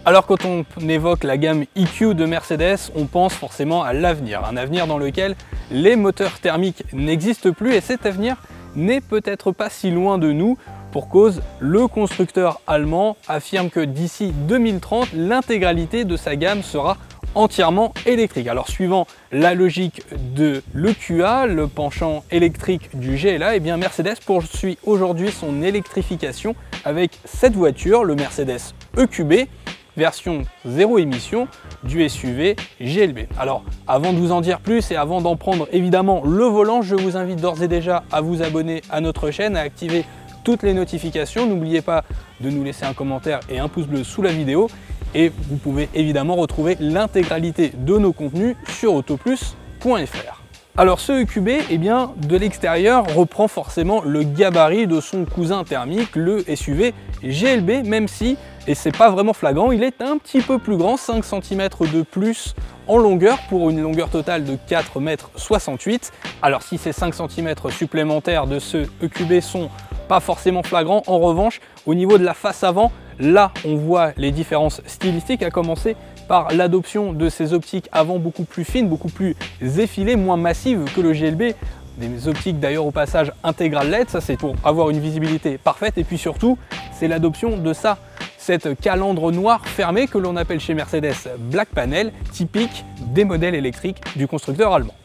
Alors quand on évoque la gamme EQ de Mercedes, on pense forcément à l'avenir, un avenir dans lequel les moteurs thermiques n'existent plus et cet avenir n'est peut-être pas si loin de nous. Pour cause, le constructeur allemand affirme que d'ici 2030, l'intégralité de sa gamme sera entièrement électrique. Alors suivant la logique de l'EQA, le penchant électrique du GLA, et bien Mercedes poursuit aujourd'hui son électrification avec cette voiture, le Mercedes EQB, version zéro émission du SUV GLB. Alors avant de vous en dire plus et avant d'en prendre évidemment le volant, je vous invite d'ores et déjà à vous abonner à notre chaîne, à activer toutes les notifications. N'oubliez pas de nous laisser un commentaire et un pouce bleu sous la vidéo. Et vous pouvez évidemment retrouver l'intégralité de nos contenus sur autoplus.fr. Alors ce EQB, eh bien, de l'extérieur, reprend forcément le gabarit de son cousin thermique, le SUV GLB, même si, et c'est pas vraiment flagrant, il est un petit peu plus grand, 5 cm de plus en longueur pour une longueur totale de 4,68 m. Alors si ces 5 cm supplémentaires de ce EQB sont pas forcément flagrants, en revanche, au niveau de la face avant, là, on voit les différences stylistiques, à commencer par l'adoption de ces optiques avant beaucoup plus fines, beaucoup plus effilées, moins massives que le GLB. Des optiques d'ailleurs au passage intégrales LED, ça c'est pour avoir une visibilité parfaite. Et puis surtout, c'est l'adoption de ça, cette calandre noire fermée que l'on appelle chez Mercedes Black Panel, typique des modèles électriques du constructeur allemand.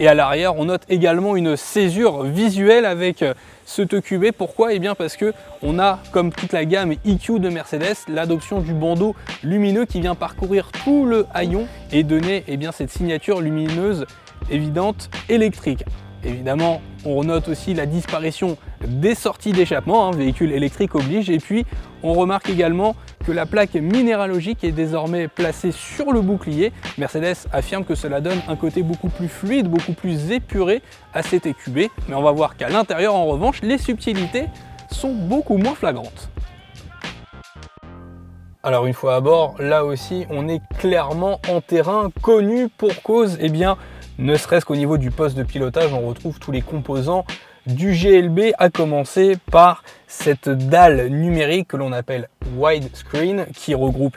Et à l'arrière, on note également une césure visuelle avec ce EQB. Pourquoi? Eh bien parce que on a, comme toute la gamme EQ de Mercedes, l'adoption du bandeau lumineux qui vient parcourir tout le haillon et donner cette signature lumineuse évidente électrique. Évidemment, on note aussi la disparition des sorties d'échappement, véhicule électrique oblige, et puis on remarque également que la plaque minéralogique est désormais placée sur le bouclier. Mercedes affirme que cela donne un côté beaucoup plus fluide, beaucoup plus épuré à cet EQB, mais on va voir qu'à l'intérieur, en revanche, les subtilités sont beaucoup moins flagrantes. Alors une fois à bord, là aussi, on est clairement en terrain connu pour cause, ne serait-ce qu'au niveau du poste de pilotage, on retrouve tous les composants du GLB, à commencer par cette dalle numérique que l'on appelle widescreen, qui regroupe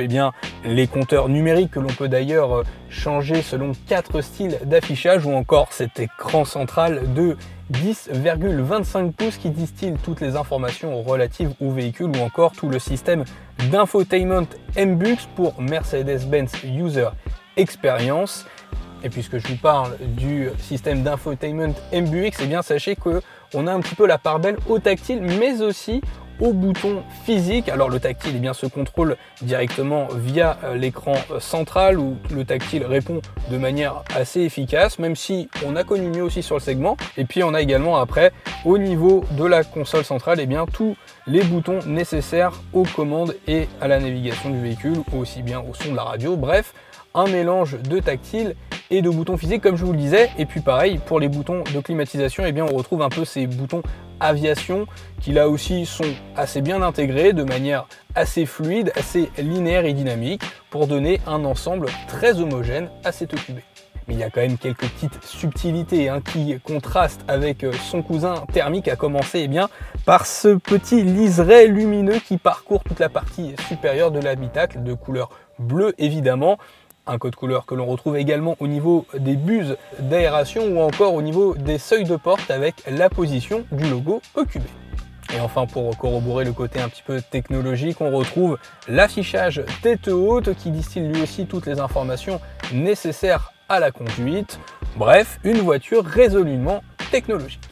les compteurs numériques que l'on peut d'ailleurs changer selon 4 styles d'affichage, ou encore cet écran central de 10,25 pouces qui distille toutes les informations relatives au véhicule, ou encore tout le système d'infotainment MBUX pour Mercedes-Benz User Experience. Et puisque je vous parle du système d'infotainment MBUX, sachez qu'on a un petit peu la part belle au tactile, mais aussi au bouton physique. Alors le tactile se contrôle directement via l'écran central, où le tactile répond de manière assez efficace, même si on a connu mieux aussi sur le segment. Et puis on a également après, au niveau de la console centrale, tous les boutons nécessaires aux commandes et à la navigation du véhicule, aussi bien au son de la radio. Bref, un mélange de tactile et de boutons physiques, comme je vous le disais. Et puis pareil, pour les boutons de climatisation, on retrouve un peu ces boutons aviation qui là aussi sont assez bien intégrés, de manière assez fluide, assez linéaire et dynamique, pour donner un ensemble très homogène à cet EQB. Mais il y a quand même quelques petites subtilités qui contrastent avec son cousin thermique, à commencer par ce petit liseré lumineux qui parcourt toute la partie supérieure de l'habitacle, de couleur bleue évidemment. Un code couleur que l'on retrouve également au niveau des buses d'aération ou encore au niveau des seuils de porte avec la position du logo EQB. Et enfin, pour corroborer le côté un petit peu technologique, on retrouve l'affichage tête haute qui distille lui aussi toutes les informations nécessaires à la conduite. Bref, une voiture résolument technologique.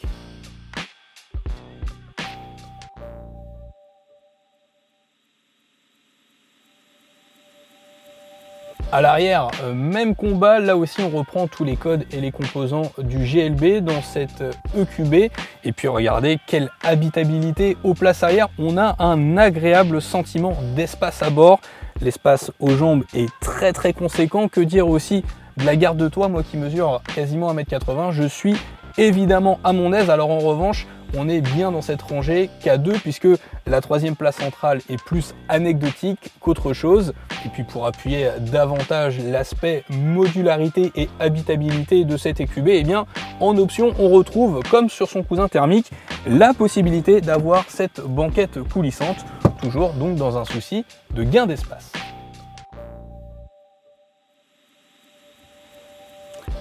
À l'arrière, même combat, là aussi on reprend tous les codes et les composants du GLB dans cette EQB. Et puis regardez quelle habitabilité aux places arrière, on a un agréable sentiment d'espace à bord. L'espace aux jambes est très conséquent, que dire aussi de la garde de toit, moi qui mesure quasiment 1,80 m, je suis évidemment à mon aise. Alors en revanche, on est bien dans cette rangée K2 puisque la troisième place centrale est plus anecdotique qu'autre chose. Et puis pour appuyer davantage l'aspect modularité et habitabilité de cette EQB, eh bien en option on retrouve, comme sur son cousin thermique, la possibilité d'avoir cette banquette coulissante, toujours donc dans un souci de gain d'espace.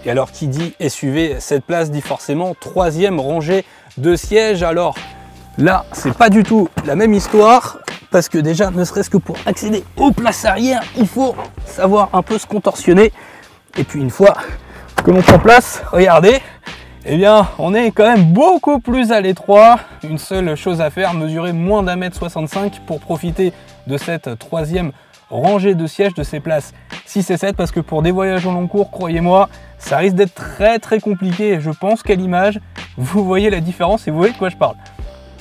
Et alors qui dit SUV, cette place dit forcément troisième rangée de sièges. Alors là, c'est pas du tout la même histoire, parce que déjà, ne serait-ce que pour accéder aux places arrière, il faut savoir un peu se contorsionner. Et puis une fois que l'on prend place, regardez, eh bien, on est quand même beaucoup plus à l'étroit. Une seule chose à faire, mesurer moins d'1,65 m pour profiter de cette troisième rangée de sièges, de ces places 6 et 7, parce que pour des voyages au long cours, croyez-moi, ça risque d'être très compliqué. Je pense qu'à l'image, vous voyez la différence et vous voyez de quoi je parle.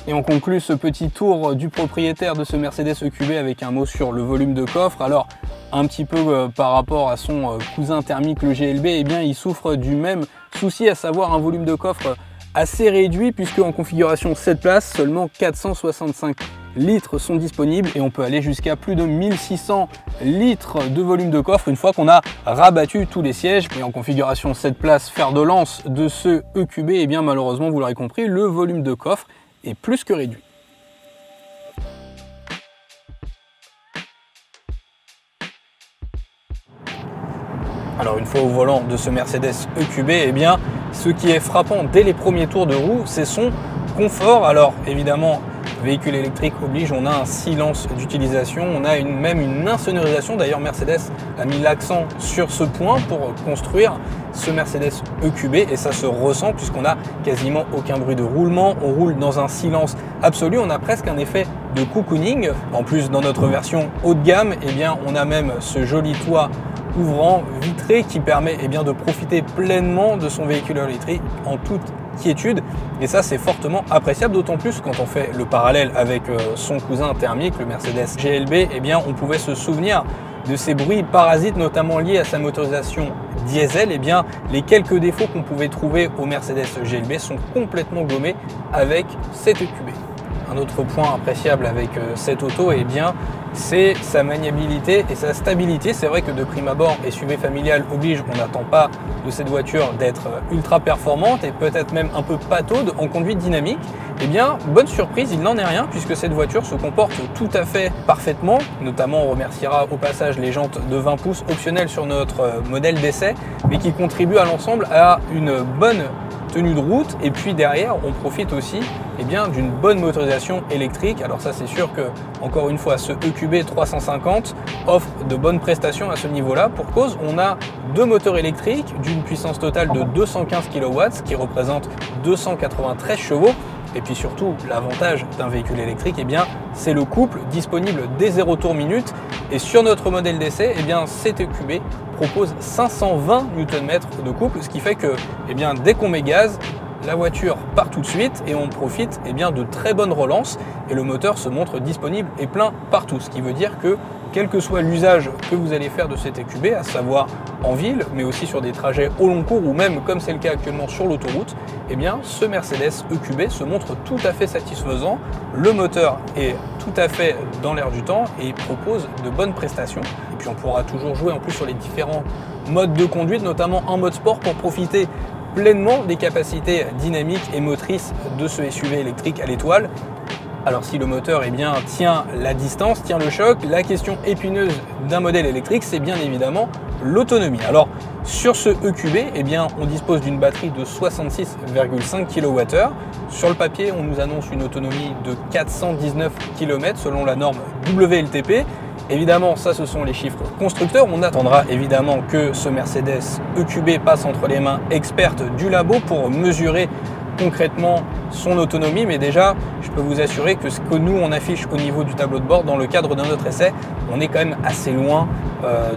Et on conclut ce petit tour du propriétaire de ce Mercedes EQB avec un mot sur le volume de coffre. Alors, un petit peu par rapport à son cousin thermique, le GLB, eh bien, il souffre du même souci, à savoir un volume de coffre assez réduit, puisque en configuration 7 places, seulement 465 litres sont disponibles et on peut aller jusqu'à plus de 1600 litres de volume de coffre une fois qu'on a rabattu tous les sièges. Et en configuration 7 places, fer de lance de ce EQB, eh bien, malheureusement, vous l'aurez compris, le volume de coffre est plus que réduit. Alors une fois au volant de ce Mercedes EQB, eh bien, ce qui est frappant dès les premiers tours de roue, c'est son confort. Alors évidemment, véhicule électrique oblige, on a un silence d'utilisation, on a même une insonorisation. D'ailleurs, Mercedes a mis l'accent sur ce point pour construire ce Mercedes EQB et ça se ressent puisqu'on n'a quasiment aucun bruit de roulement. On roule dans un silence absolu, on a presque un effet de cocooning. En plus, dans notre version haut de gamme, eh bien, on a même ce joli toit ouvrant vitré qui permet eh bien, de profiter pleinement de son véhicule électrique en toute quiétude, et ça c'est fortement appréciable, d'autant plus quand on fait le parallèle avec son cousin thermique, le Mercedes GLB, eh bien on pouvait se souvenir de ces bruits parasites, notamment liés à sa motorisation diesel. Eh bien les quelques défauts qu'on pouvait trouver au Mercedes GLB sont complètement gommés avec cette EQB. Un autre point appréciable avec cette auto, eh bien, c'est sa maniabilité et sa stabilité. C'est vrai que de prime abord, SUV familial oblige, on n'attend pas de cette voiture d'être ultra performante et peut-être même un peu pataude en conduite dynamique. Eh bien, bonne surprise, il n'en est rien puisque cette voiture se comporte tout à fait parfaitement. Notamment, on remerciera au passage les jantes de 20 pouces optionnelles sur notre modèle d'essai, mais qui contribuent à l'ensemble à une bonne tenue de route. Et puis derrière, on profite aussi eh bien, d'une bonne motorisation électrique. Alors ça, c'est sûr que, encore une fois, ce EQB 350 offre de bonnes prestations à ce niveau-là. Pour cause, on a deux moteurs électriques d'une puissance totale de 215 kW, ce qui représente 293 chevaux. Et puis surtout, l'avantage d'un véhicule électrique, eh bien, c'est le couple disponible dès 0 tours minute. Et sur notre modèle d'essai, eh bien, cet EQB propose 520 Nm de couple, ce qui fait que eh bien, dès qu'on met gaz, la voiture part tout de suite et on profite eh bien, de très bonnes relances et le moteur se montre disponible et plein partout. Ce qui veut dire que quel que soit l'usage que vous allez faire de cet EQB, à savoir en ville, mais aussi sur des trajets au long cours ou même comme c'est le cas actuellement sur l'autoroute, eh bien ce Mercedes EQB se montre tout à fait satisfaisant. Le moteur est tout à fait dans l'air du temps et propose de bonnes prestations. Et puis on pourra toujours jouer en plus sur les différents modes de conduite, notamment en mode sport pour profiter pleinement des capacités dynamiques et motrices de ce SUV électrique à l'étoile. Alors si le moteur eh bien, tient la distance, tient le choc, la question épineuse d'un modèle électrique, c'est bien évidemment l'autonomie. Alors sur ce EQB, eh bien, on dispose d'une batterie de 66,5 kWh. Sur le papier, on nous annonce une autonomie de 419 km selon la norme WLTP. Évidemment, ça ce sont les chiffres constructeurs. On attendra évidemment que ce Mercedes EQB passe entre les mains expertes du labo pour mesurer concrètement son autonomie, mais déjà je peux vous assurer que ce que nous on affiche au niveau du tableau de bord dans le cadre de notre essai, on est quand même assez loin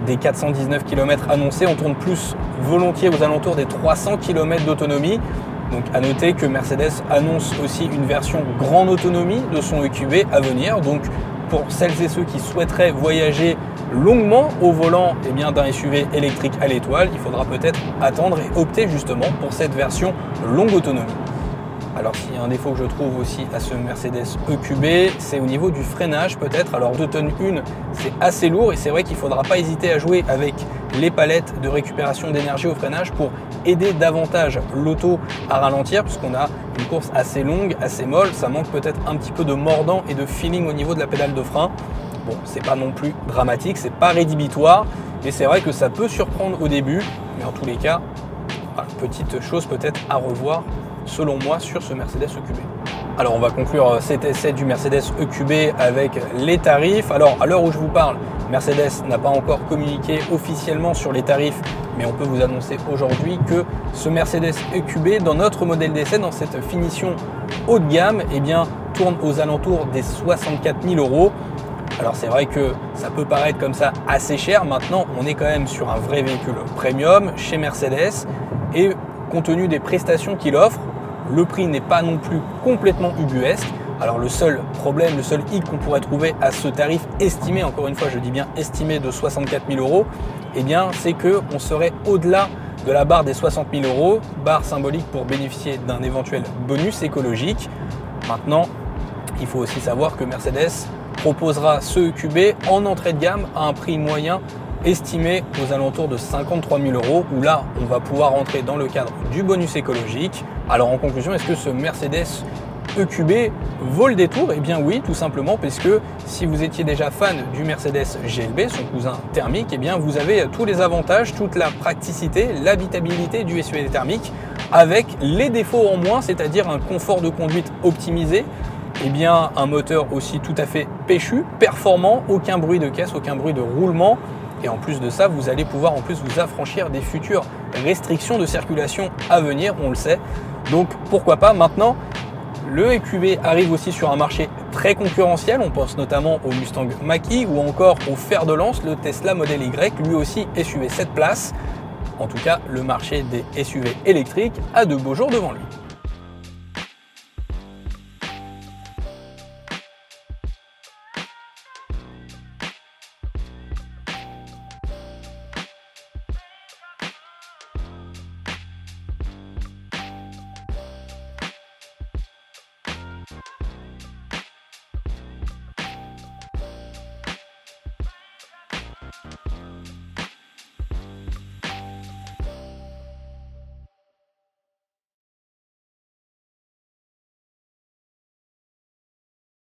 des 419 km annoncés. On tourne plus volontiers aux alentours des 300 km d'autonomie. Donc à noter que Mercedes annonce aussi une version grande autonomie de son EQB à venir. Donc pour celles et ceux qui souhaiteraient voyager longuement au volant eh bien, d'un SUV électrique à l'étoile, il faudra peut-être attendre et opter justement pour cette version longue autonomie. Alors s'il y a un défaut que je trouve aussi à ce Mercedes EQB, c'est au niveau du freinage peut-être. Alors 2 tonnes 1, c'est assez lourd et c'est vrai qu'il ne faudra pas hésiter à jouer avec les palettes de récupération d'énergie au freinage pour aider davantage l'auto à ralentir, puisqu'on a une course assez longue, assez molle. Ça manque peut-être un petit peu de mordant et de feeling au niveau de la pédale de frein. Bon, c'est pas non plus dramatique, c'est pas rédhibitoire, mais c'est vrai que ça peut surprendre au début. Mais en tous les cas, voilà, petite chose peut-être à revoir selon moi sur ce Mercedes EQB. Alors on va conclure cet essai du Mercedes EQB avec les tarifs. Alors à l'heure où je vous parle, Mercedes n'a pas encore communiqué officiellement sur les tarifs, mais on peut vous annoncer aujourd'hui que ce Mercedes EQB, dans notre modèle d'essai, dans cette finition haut de gamme, eh bien, tourne aux alentours des 64 000 €. Alors c'est vrai que ça peut paraître comme ça assez cher. Maintenant, on est quand même sur un vrai véhicule premium chez Mercedes et compte tenu des prestations qu'il offre, le prix n'est pas non plus complètement ubuesque. Alors le seul problème, le seul hic qu'on pourrait trouver à ce tarif estimé, encore une fois je dis bien estimé, de 64 000 €, eh bien c'est qu'on serait au-delà de la barre des 60 000 €, barre symbolique pour bénéficier d'un éventuel bonus écologique. Maintenant, il faut aussi savoir que Mercedes proposera ce EQB en entrée de gamme à un prix moyen estimé aux alentours de 53 000 €, où là on va pouvoir rentrer dans le cadre du bonus écologique. Alors en conclusion, est-ce que ce Mercedes EQB vaut le détour? Eh bien oui, tout simplement parce que si vous étiez déjà fan du Mercedes GLB, son cousin thermique, eh bien vous avez tous les avantages, toute la praticité, l'habitabilité du SUV thermique, avec les défauts en moins, c'est-à-dire un confort de conduite optimisé, eh bien un moteur aussi tout à fait péchu, performant, aucun bruit de caisse, aucun bruit de roulement. Et en plus de ça, vous allez pouvoir en plus vous affranchir des futures restrictions de circulation à venir, on le sait. Donc pourquoi pas. Maintenant, le EQB arrive aussi sur un marché très concurrentiel. On pense notamment au Mustang Mach-E ou encore au fer de lance, le Tesla Model Y, lui aussi SUV 7 places. En tout cas, le marché des SUV électriques a de beaux jours devant lui.